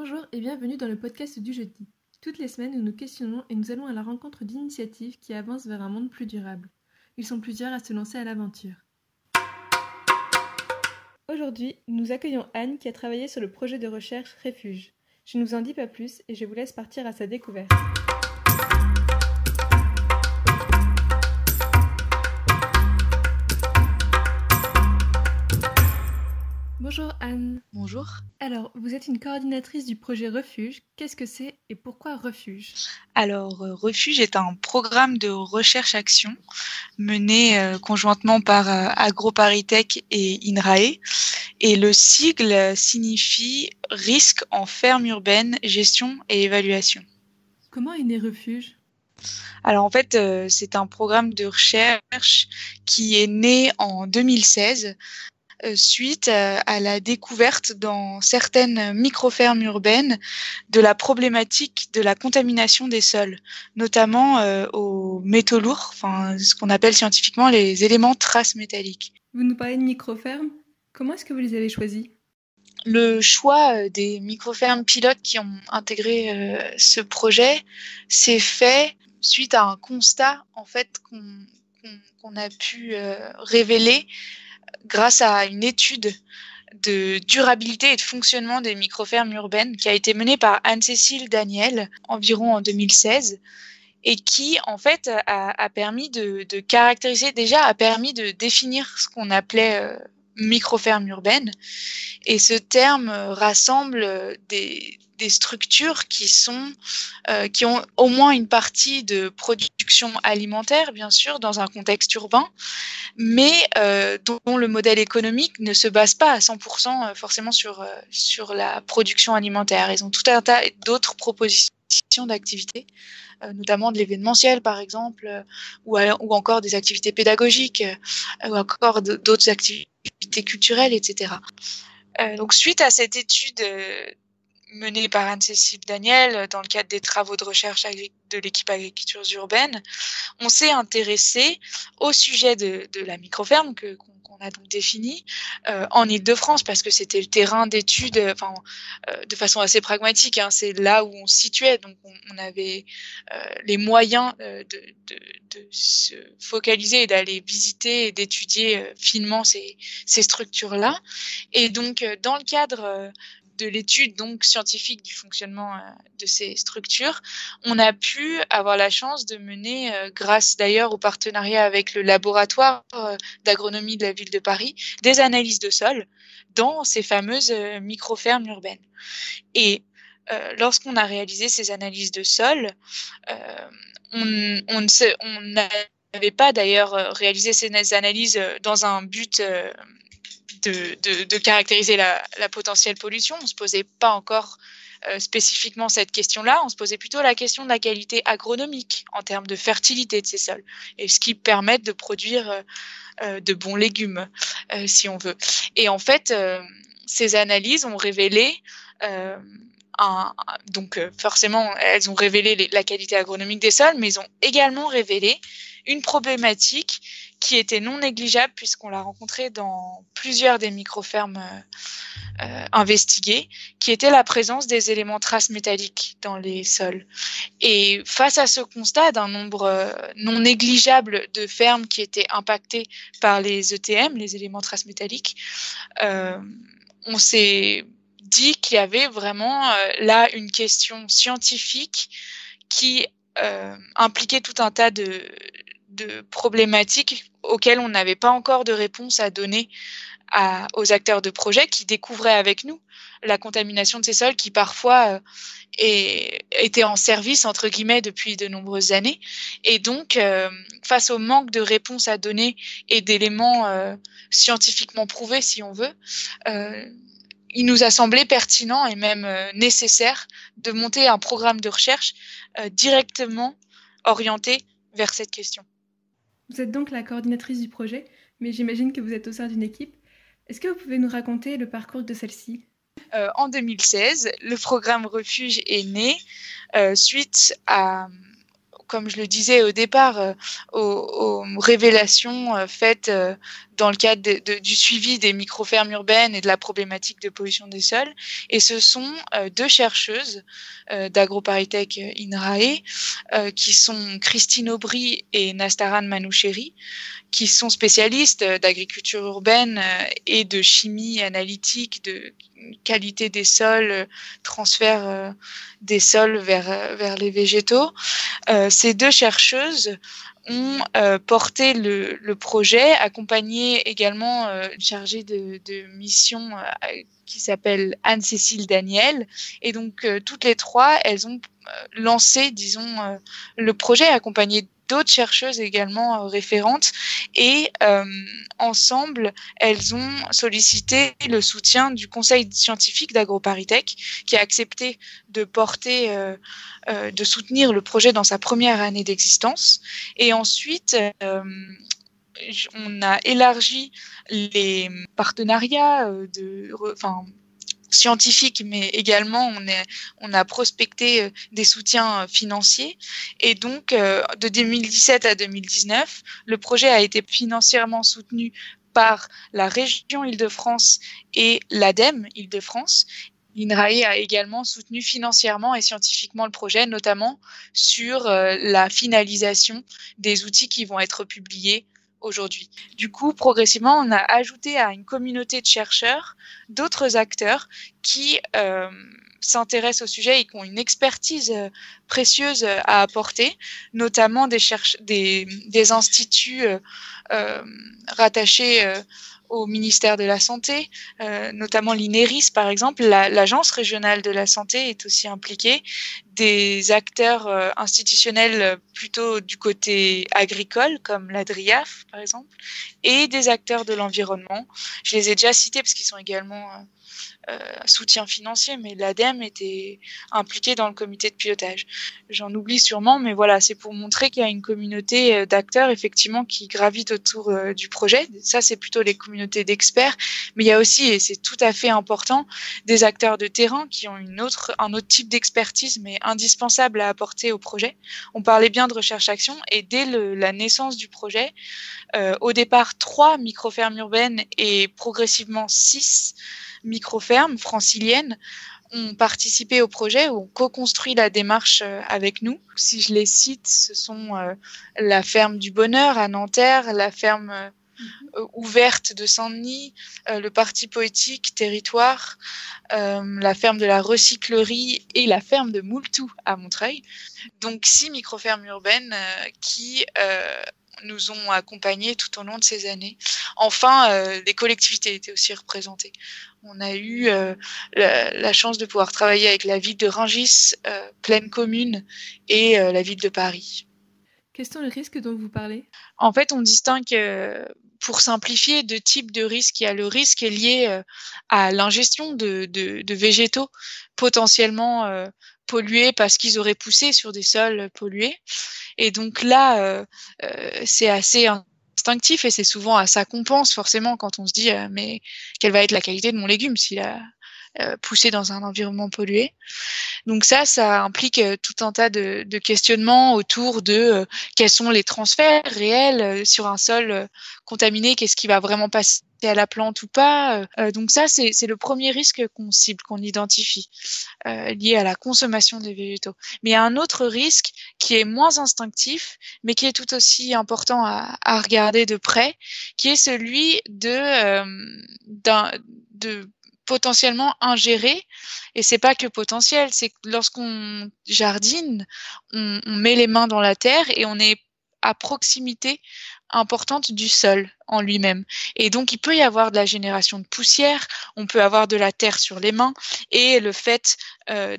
Bonjour et bienvenue dans le podcast du jeudi. Toutes les semaines, nous nous questionnons et nous allons à la rencontre d'initiatives qui avancent vers un monde plus durable. Ils sont plusieurs à se lancer à l'aventure. Aujourd'hui, nous accueillons Anne qui a travaillé sur le projet de recherche Refuge. Je ne vous en dis pas plus et je vous laisse partir à sa découverte. Bonjour Anne. Bonjour. Alors, vous êtes une coordinatrice du projet Refuge. Qu'est-ce que c'est et pourquoi Refuge ? Alors, Refuge est un programme de recherche-action mené conjointement par AgroParisTech et INRAE. Et le sigle signifie Risque en ferme urbaine, gestion et évaluation. Comment est né Refuge ? Alors en fait, c'est un programme de recherche qui est né en 2016 suite à la découverte dans certaines micro-fermes urbaines de la problématique de la contamination des sols, notamment aux métaux lourds, enfin ce qu'on appelle scientifiquement les éléments traces métalliques. Vous nous parlez de micro-fermes. Comment est-ce que vous les avez choisis ? Le choix des micro-fermes pilotes qui ont intégré ce projet s'est fait suite à un constat en fait qu'on a pu révéler grâce à une étude de durabilité et de fonctionnement des micro-fermes urbaines qui a été menée par Anne-Cécile Daniel environ en 2016 et qui en fait a permis de caractériser, déjà a permis de définir ce qu'on appelait micro-fermes urbaines. Et ce terme rassemble des structures qui ont au moins une partie de production alimentaire, bien sûr, dans un contexte urbain, mais dont le modèle économique ne se base pas à 100% forcément sur la production alimentaire. Ils ont tout un tas d'autres propositions d'activités, notamment de l'événementiel, par exemple, ou encore des activités pédagogiques, ou encore d'autres activités culturelles, etc. Donc, suite à cette étude menée par Anne-Cécile Daniel dans le cadre des travaux de recherche de l'équipe Agricultures urbaines, on s'est intéressé au sujet de la microferme qu'on a donc défini en Île-de-France parce que c'était le terrain d'étude, de façon assez pragmatique. C'est là où on se situait, donc on avait les moyens de se focaliser et d'aller visiter et d'étudier finement ces structures-là. Et donc, dans le cadre de l'étude donc scientifique du fonctionnement de ces structures, on a pu avoir la chance de mener, grâce d'ailleurs au partenariat avec le laboratoire d'agronomie de la ville de Paris, des analyses de sol dans ces fameuses micro-fermes urbaines. Et lorsqu'on a réalisé ces analyses de sol, on n'avait pas d'ailleurs réalisé ces analyses dans un but de caractériser la potentielle pollution. On ne se posait pas encore spécifiquement cette question-là. On se posait plutôt la question de la qualité agronomique en termes de fertilité de ces sols et ce qui permet de produire de bons légumes, si on veut. Et en fait, ces analyses ont révélé forcément, elles ont révélé la qualité agronomique des sols, mais ils ont également révélé une problématique qui était non négligeable puisqu'on l'a rencontrée dans plusieurs des micro-fermes investiguées, qui était la présence des éléments traces métalliques dans les sols. Et face à ce constat d'un nombre non négligeable de fermes qui étaient impactées par les ETM, les éléments traces métalliques, on s'est dit qu'il y avait vraiment là une question scientifique qui impliquait tout un tas de problématiques auxquelles on n'avait pas encore de réponse à donner aux acteurs de projet qui découvraient avec nous la contamination de ces sols qui parfois était en service entre guillemets depuis de nombreuses années. Et donc, face au manque de réponses à donner et d'éléments scientifiquement prouvés, si on veut, il nous a semblé pertinent et même nécessaire de monter un programme de recherche directement orienté vers cette question. Vous êtes donc la coordinatrice du projet, mais j'imagine que vous êtes au sein d'une équipe. Est-ce que vous pouvez nous raconter le parcours de celle-ci ? En 2016, le programme Refuge est né suite à, comme je le disais au départ, aux révélations faites dans le cadre du suivi des microfermes urbaines et de la problématique de pollution des sols. Et ce sont deux chercheuses d'AgroParisTech INRAE, qui sont Christine Aubry et Nastaran Manoucheri, qui sont spécialistes d'agriculture urbaine et de chimie analytique, de qualité des sols, transfert des sols vers les végétaux. Ces deux chercheuses ont porté le projet, accompagné également une chargée de mission qui s'appelle Anne-Cécile Daniel. Et donc, toutes les trois, elles ont lancé, disons, le projet, accompagné d'autres chercheuses également référentes. Et ensemble, elles ont sollicité le soutien du conseil scientifique d'AgroParisTech, qui a accepté de porter, de soutenir le projet dans sa première année d'existence. Et ensuite, on a élargi les partenariats scientifiques, mais également on a prospecté des soutiens financiers. Et donc, de 2017 à 2019, le projet a été financièrement soutenu par la région Île-de-France et l'ADEME Île-de-France. L'INRAE a également soutenu financièrement et scientifiquement le projet, notamment sur la finalisation des outils qui vont être publiés aujourd'hui. Du coup, progressivement, on a ajouté à une communauté de chercheurs d'autres acteurs qui s'intéressent au sujet et qui ont une expertise précieuse à apporter, notamment des instituts rattachés au ministère de la Santé, notamment l'INERIS par exemple. L'Agence régionale de la santé est aussi impliquée, des acteurs institutionnels plutôt du côté agricole, comme l'ADRIAF par exemple, et des acteurs de l'environnement. Je les ai déjà cités parce qu'ils sont également soutien financier, mais l'ADEME était impliquée dans le comité de pilotage. J'en oublie sûrement, mais voilà, c'est pour montrer qu'il y a une communauté d'acteurs effectivement qui gravitent autour du projet. Ça, c'est plutôt les communautés d'experts, mais il y a aussi, et c'est tout à fait important, des acteurs de terrain qui ont un autre type d'expertise, mais indispensable à apporter au projet. On parlait bien de recherche-action, et dès la naissance du projet, au départ 3 microfermes urbaines et progressivement 6 microfermes franciliennes ont participé au projet, ont co-construit la démarche avec nous. Si je les cite, ce sont la ferme du Bonheur à Nanterre, la ferme ouverte de Saint-Denis, le parti poétique Territoire, la ferme de la recyclerie et la ferme de Moultou à Montreuil. Donc 6 microfermes urbaines qui nous ont accompagnés tout au long de ces années. Enfin, les collectivités étaient aussi représentées. On a eu la chance de pouvoir travailler avec la ville de Rungis, Plaine Commune, et la ville de Paris. Quels sont les risques dont vous parlez ? En fait, on distingue, pour simplifier, 2 types de risques. Il y a le risque lié à l'ingestion de végétaux potentiellement pollués parce qu'ils auraient poussé sur des sols pollués. Et donc là, c'est assez instinctif et c'est souvent à ça qu'on pense forcément quand on se dit mais quelle va être la qualité de mon légume s'il a poussé dans un environnement pollué. Donc ça implique tout un tas de questionnements autour de quels sont les transferts réels sur un sol contaminé, qu'est-ce qui va vraiment passer à la plante ou pas. Donc ça, c'est le premier risque qu'on cible, qu'on identifie, lié à la consommation des végétaux. Mais il y a un autre risque qui est moins instinctif, mais qui est tout aussi important à regarder de près, qui est celui de potentiellement ingérer, et c'est pas que potentiel, c'est que lorsqu'on jardine, on met les mains dans la terre et on est à proximité importante du sol en lui-même. Et donc, il peut y avoir de la génération de poussière, on peut avoir de la terre sur les mains, et le fait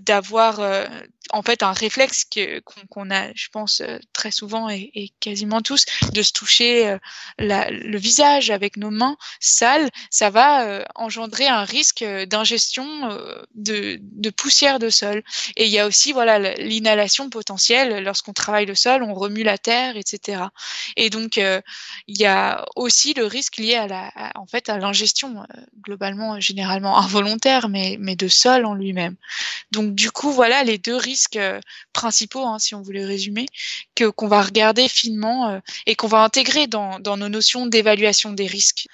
d'avoir en fait un réflexe qu'on a, je pense, très souvent et quasiment tous, de se toucher le visage avec nos mains sales, ça va engendrer un risque d'ingestion de poussière de sol. Et il y a aussi l'inhalation potentielle lorsqu'on travaille le sol, on remue la terre, etc. Et donc, il y a aussi aussi le risque lié en fait, à l'ingestion, globalement, généralement involontaire, mais de sol en lui-même. Donc du coup, voilà les 2 risques principaux, hein, si on voulait résumer, qu'on va regarder finement et qu'on va intégrer dans nos notions d'évaluation des risques.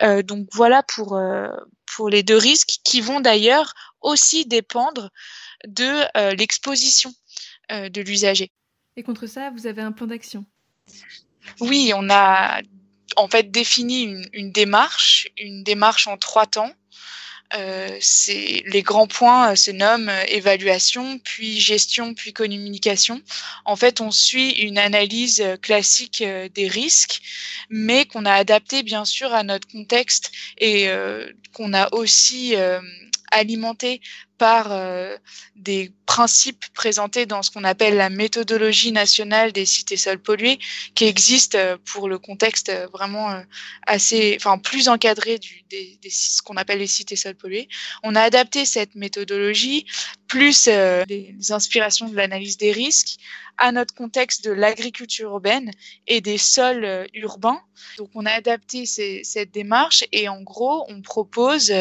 Donc voilà pour les 2 risques qui vont d'ailleurs aussi dépendre de l'exposition de l'usager. Et contre ça, vous avez un plan d'action? Oui, on a en fait défini une démarche en 3 temps. Les grands points se nomment évaluation, puis gestion, puis communication. En fait, on suit une analyse classique des risques, mais qu'on a adapté bien sûr à notre contexte et qu'on a aussi alimenté par des principes présentés dans ce qu'on appelle la méthodologie nationale des sites et sols pollués, qui existe pour le contexte vraiment plus encadré ce qu'on appelle les sites et sols pollués. On a adapté cette méthodologie, plus les inspirations de l'analyse des risques, à notre contexte de l'agriculture urbaine et des sols urbains. Donc, on a adapté cette démarche et en gros, on propose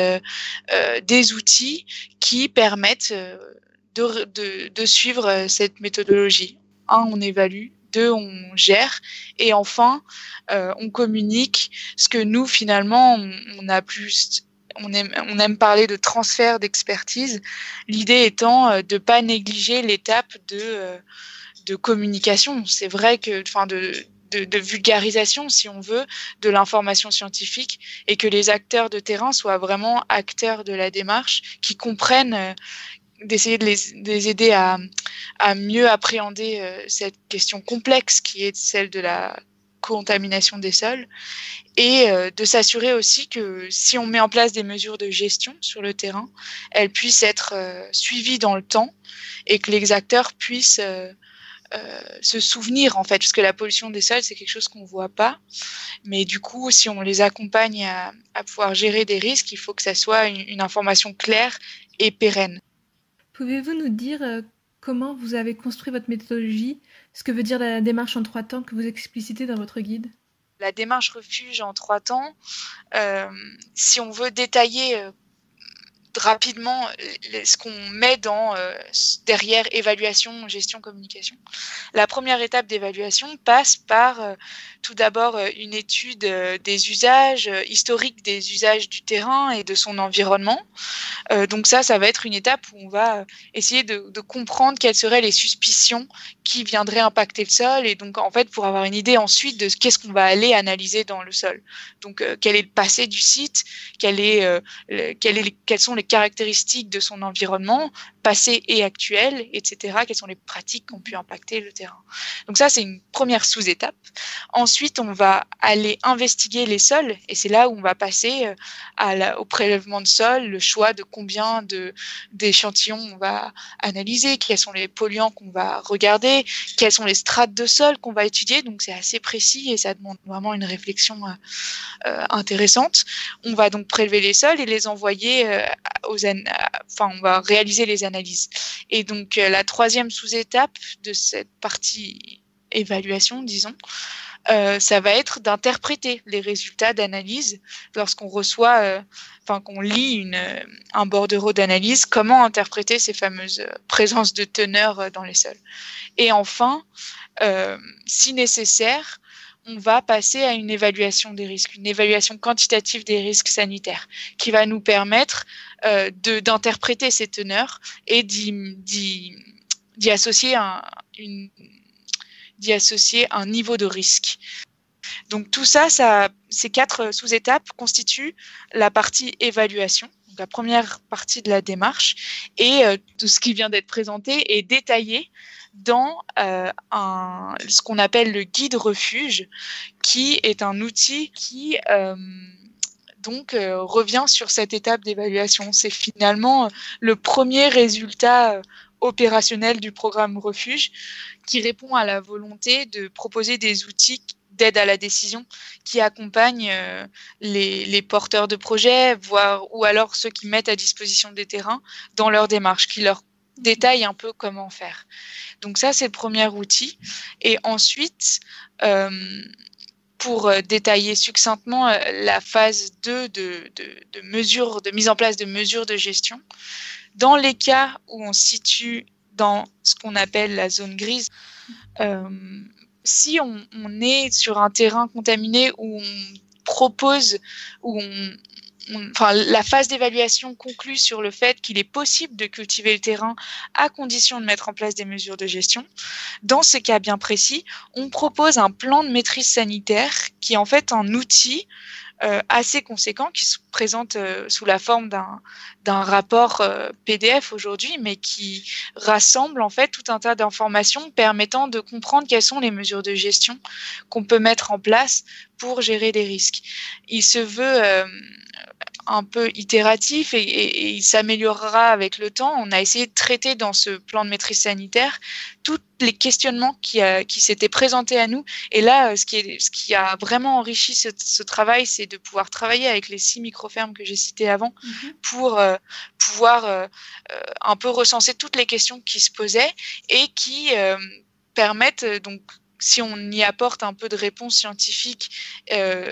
des outils qui permettent de suivre cette méthodologie. 1, on évalue. 2, on gère. Et enfin, on communique ce que nous, finalement, on aime parler de transfert d'expertise. L'idée étant de ne pas négliger l'étape de communication. C'est vrai que, de vulgarisation, si on veut, de l'information scientifique et que les acteurs de terrain soient vraiment acteurs de la démarche, qui comprennent, d'essayer de les aider à mieux appréhender cette question complexe qui est celle de la contamination des sols et de s'assurer aussi que si on met en place des mesures de gestion sur le terrain, elles puissent être suivies dans le temps et que les acteurs puissent se souvenir en fait, parce que la pollution des sols c'est quelque chose qu'on voit pas, mais du coup si on les accompagne à pouvoir gérer des risques, il faut que ça soit une information claire et pérenne. Pouvez-vous nous dire comment vous avez construit votre méthodologie, ce que veut dire la démarche en 3 temps que vous explicitez dans votre guide? La démarche refuge en 3 temps, si on veut détailler rapidement ce qu'on met derrière évaluation, gestion, communication. La première étape d'évaluation passe par tout d'abord une étude des usages, historiques des usages du terrain et de son environnement. Donc ça va être une étape où on va essayer de comprendre quelles seraient les suspicions qui viendraient impacter le sol et donc en fait pour avoir une idée ensuite de qu'est-ce qu'on va aller analyser dans le sol. Donc quel est le passé du site, quelles sont les caractéristiques de son environnement, passé et actuel, etc. Quelles sont les pratiques qui ont pu impacter le terrain. Donc ça, c'est une première sous-étape. Ensuite, on va aller investiguer les sols et c'est là où on va passer au prélèvement de sol, le choix de combien d'échantillons on va analyser, quels sont les polluants qu'on va regarder, quelles sont les strates de sol qu'on va étudier. Donc c'est assez précis et ça demande vraiment une réflexion intéressante. On va donc prélever les sols et les envoyer on va réaliser les analyses. Et donc la troisième sous-étape de cette partie évaluation, disons, ça va être d'interpréter les résultats d'analyse lorsqu'on reçoit, qu'on lit un bordereau d'analyse, comment interpréter ces fameuses présences de teneur dans les sols. Et enfin, si nécessaire, on va passer à une évaluation des risques, une évaluation quantitative des risques sanitaires, qui va nous permettre d'interpréter ces teneurs et d'y associer un niveau de risque. Donc tout ça, ces 4 sous-étapes constituent la partie évaluation, donc la première partie de la démarche, et tout ce qui vient d'être présenté est détaillé dans ce qu'on appelle le guide refuge, qui est un outil qui revient sur cette étape d'évaluation. C'est finalement le premier résultat opérationnel du programme Refuge qui répond à la volonté de proposer des outils d'aide à la décision qui accompagnent les porteurs de projets, ou alors ceux qui mettent à disposition des terrains dans leur démarche, qui leur détaillent un peu comment faire. Donc ça, c'est le premier outil. Et ensuite, pour détailler succinctement la phase 2 de mise en place de mesures de gestion. Dans les cas où on se situe dans ce qu'on appelle la zone grise, si on est sur un terrain contaminé où on propose, la phase d'évaluation conclut sur le fait qu'il est possible de cultiver le terrain à condition de mettre en place des mesures de gestion. Dans ces cas bien précis, on propose un plan de maîtrise sanitaire qui est en fait un outil assez conséquent qui se présente sous la forme d'un rapport PDF aujourd'hui, mais qui rassemble en fait tout un tas d'informations permettant de comprendre quelles sont les mesures de gestion qu'on peut mettre en place pour gérer les risques. Il se veut un peu itératif et il s'améliorera avec le temps. On a essayé de traiter dans ce plan de maîtrise sanitaire tous les questionnements qui s'étaient présentés à nous. Et là, ce qui a vraiment enrichi ce travail, c'est de pouvoir travailler avec les 6 microfermes que j'ai citées avant pour pouvoir un peu recenser toutes les questions qui se posaient et qui permettent donc, si on y apporte un peu de réponse scientifique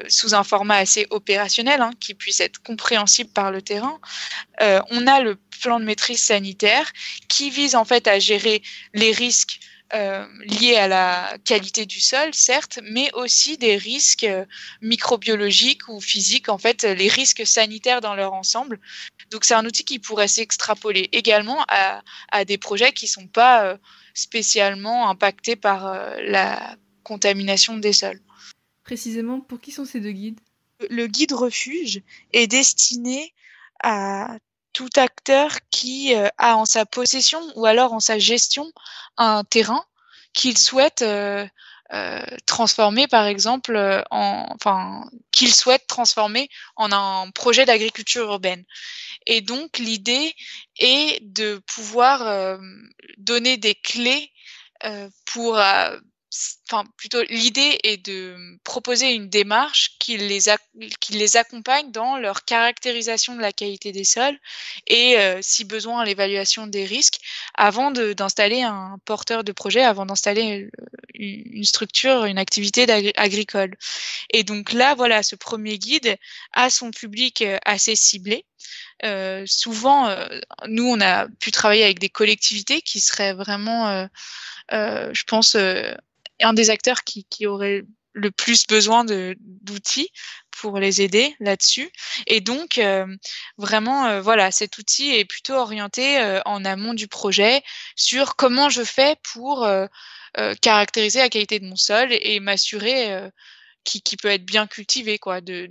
sous un format assez opérationnel, qui puisse être compréhensible par le terrain, on a le plan de maîtrise sanitaire qui vise en fait à gérer les risques liés à la qualité du sol, certes, mais aussi des risques microbiologiques ou physiques, en fait, les risques sanitaires dans leur ensemble. Donc c'est un outil qui pourrait s'extrapoler également à des projets qui ne sont pas spécialement impactés par la contamination des sols. Précisément, pour qui sont ces 2 guides ? Le guide refuge est destiné à tout acteur qui a en sa possession ou alors en sa gestion un terrain qu'il souhaite transformer, par exemple, qu'il souhaite transformer en un projet d'agriculture urbaine. Et donc, l'idée est de pouvoir donner des clés l'idée est de proposer une démarche qui les accompagne dans leur caractérisation de la qualité des sols et, si besoin, l'évaluation des risques avant d'installer un porteur de projet, avant d'installer une structure, une activité agricole. Et donc là, voilà, ce premier guide a son public assez ciblé. Souvent, nous, on a pu travailler avec des collectivités qui seraient vraiment, je pense, un des acteurs qui aurait le plus besoin d'outils pour les aider là-dessus. Et donc, vraiment, voilà, cet outil est plutôt orienté en amont du projet sur comment je fais pour caractériser la qualité de mon sol et m'assurer qui peut être bien cultivé, quoi, de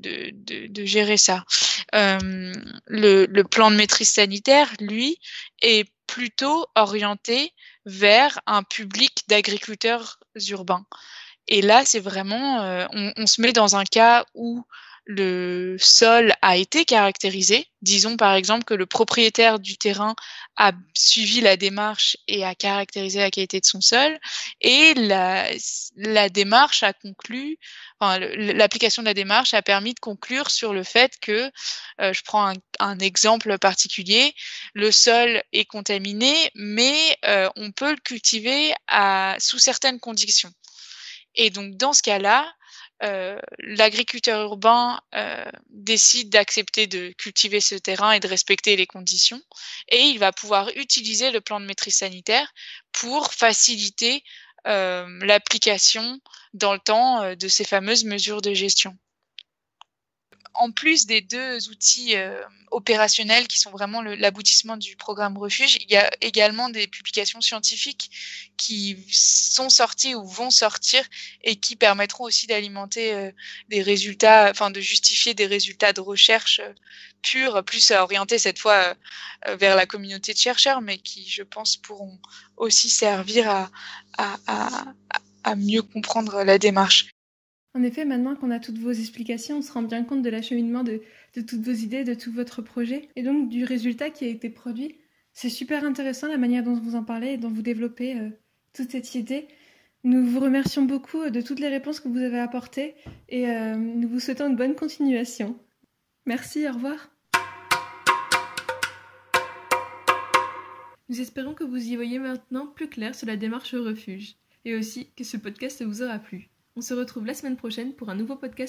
gérer ça. Le plan de maîtrise sanitaire, lui, est plutôt orienté vers un public d'agriculteurs urbains. Et là, c'est vraiment, on se met dans un cas où le sol a été caractérisé. Disons par exemple que le propriétaire du terrain a suivi la démarche et a caractérisé la qualité de son sol. Et la démarche a conclu, l'application de la démarche a permis de conclure sur le fait que, je prends un exemple particulier, le sol est contaminé, mais on peut le cultiver sous certaines conditions. Et donc, dans ce cas-là, l'agriculteur urbain décide d'accepter de cultiver ce terrain et de respecter les conditions, et il va pouvoir utiliser le plan de maîtrise sanitaire pour faciliter l'application dans le temps de ces fameuses mesures de gestion. En plus des 2 outils opérationnels qui sont vraiment l'aboutissement du programme Refuge, il y a également des publications scientifiques qui sont sorties ou vont sortir et qui permettront aussi d'alimenter des résultats, de justifier des résultats de recherche purs, plus orientés cette fois vers la communauté de chercheurs, mais qui, je pense, pourront aussi servir à mieux comprendre la démarche. En effet, maintenant qu'on a toutes vos explications, on se rend bien compte de l'acheminement de toutes vos idées, de tout votre projet, et donc du résultat qui a été produit. C'est super intéressant la manière dont vous en parlez et dont vous développez toute cette idée. Nous vous remercions beaucoup de toutes les réponses que vous avez apportées et nous vous souhaitons une bonne continuation. Merci, au revoir. Nous espérons que vous y voyez maintenant plus clair sur la démarche au refuge et aussi que ce podcast vous aura plu. On se retrouve la semaine prochaine pour un nouveau podcast.